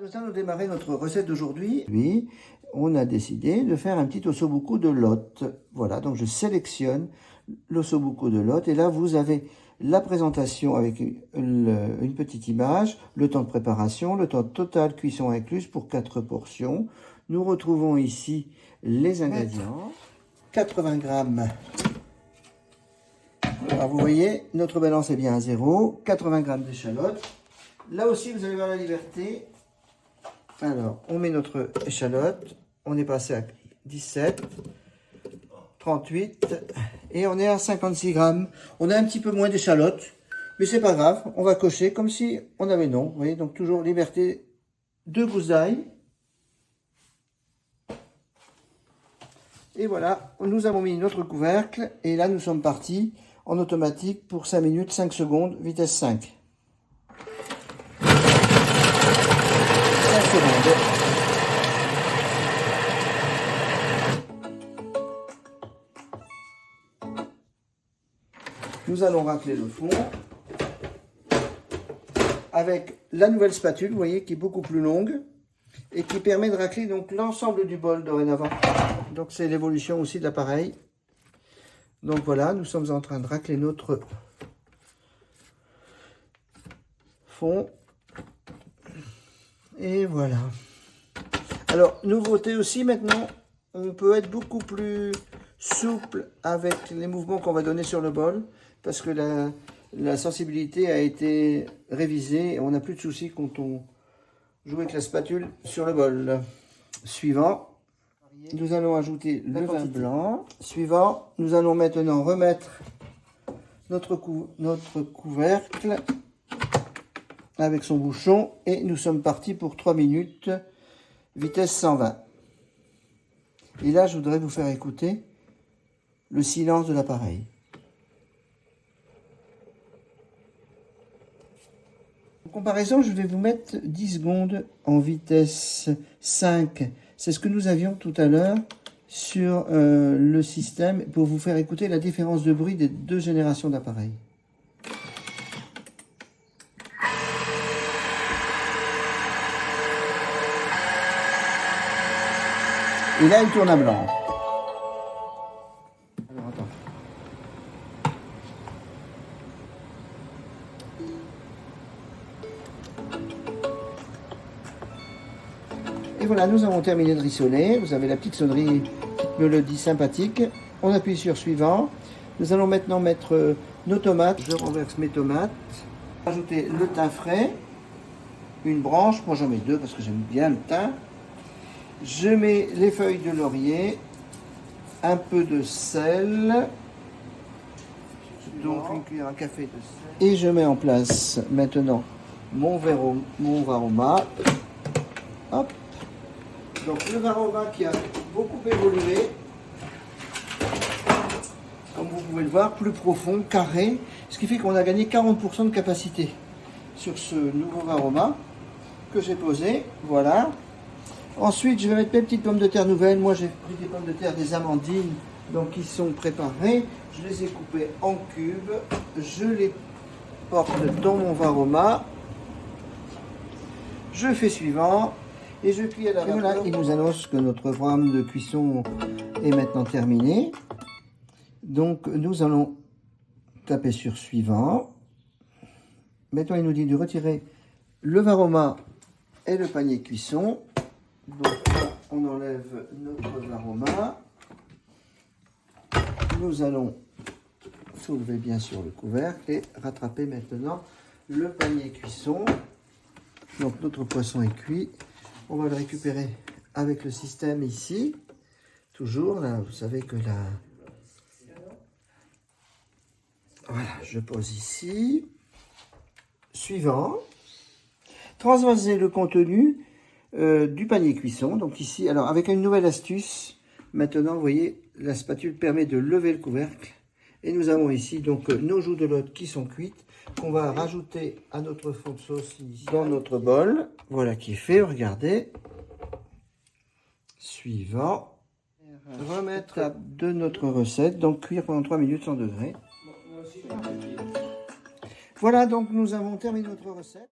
Nous allons démarrer notre recette d'aujourd'hui. Oui, on a décidé de faire un petit ossobuco de lotte. Voilà, donc je sélectionne l'ossobuco de lotte. Et là, vous avez la présentation avec une petite image, le temps de préparation, le temps total cuisson incluse pour 4 portions. Nous retrouvons ici les ingrédients. 80 grammes. Alors vous voyez, notre balance est bien à 0. 80 grammes d'échalotes. Là aussi, vous allez voir la liberté. Alors, on met notre échalote. On est passé à 17, 38 et on est à 56 grammes. On a un petit peu moins d'échalote, mais c'est pas grave. On va cocher comme si on avait non. Vous voyez, donc toujours liberté, 2 gousses d'ail. Et voilà, nous avons mis notre couvercle et là nous sommes partis en automatique pour 5 minutes, 5 secondes, vitesse 5. 5 secondes. Nous allons racler le fond avec la nouvelle spatule, vous voyez, qui est beaucoup plus longue et qui permet de racler donc l'ensemble du bol dorénavant. Donc c'est l'évolution aussi de l'appareil. Donc voilà, nous sommes en train de racler notre fond. Et voilà. Alors, nouveauté aussi maintenant, on peut être beaucoup plus souple avec les mouvements qu'on va donner sur le bol, parce que la sensibilité a été révisée et on n'a plus de soucis quand on joue avec la spatule sur le bol. Suivant, nous allons ajouter le vin blanc. Suivant, nous allons maintenant remettre notre couvercle avec son bouchon et nous sommes partis pour 3 minutes, vitesse 120. Et là, je voudrais vous faire écouter le silence de l'appareil. En comparaison, je vais vous mettre 10 secondes en vitesse 5. C'est ce que nous avions tout à l'heure sur le système pour vous faire écouter la différence de bruit des deux générations d'appareils. Et là, il tourne à blanc. Alors, attends. Et voilà, nous avons terminé de rissoler. Vous avez la petite sonnerie qui me le dit sympathique. On appuie sur suivant. Nous allons maintenant mettre nos tomates. Je renverse mes tomates. Ajouter le thym frais. Une branche. Moi, j'en mets 2 parce que j'aime bien le thym. Je mets les feuilles de laurier, un peu de sel, donc une cuillère à café de sel. Et je mets en place maintenant mon varoma. Hop. Donc le varoma qui a beaucoup évolué, comme vous pouvez le voir, plus profond, carré, ce qui fait qu'on a gagné 40% de capacité sur ce nouveau varoma que j'ai posé. Voilà. Ensuite, je vais mettre mes petites pommes de terre nouvelles. Moi, j'ai pris des pommes de terre, des amandines, donc qui sont préparées. Je les ai coupées en cubes. Je les porte dans mon varoma. Je fais suivant. Et je cuis à la vapeur. Et voilà, il nous annonce que notre programme de cuisson est maintenant terminé. Donc, nous allons taper sur suivant. Maintenant, il nous dit de retirer le varoma et le panier cuisson. Donc, on enlève notre varoma. Nous allons soulever bien sûr le couvercle et rattraper maintenant le panier cuisson. Donc, notre poisson est cuit. On va le récupérer avec le système ici. Toujours, là, vous savez que là... Voilà, je pose ici. Suivant. Transvaser le contenu du panier cuisson. Donc ici, alors avec une nouvelle astuce, maintenant, vous voyez, la spatule permet de lever le couvercle. Et nous avons ici donc nos joues de lotte qui sont cuites, qu'on va rajouter à notre fond de sauce initial dans notre bol. Voilà qui est fait, regardez. Suivant. Remettre de notre recette, donc cuire pendant 3 minutes 100 degrés. Voilà, donc nous avons terminé notre recette.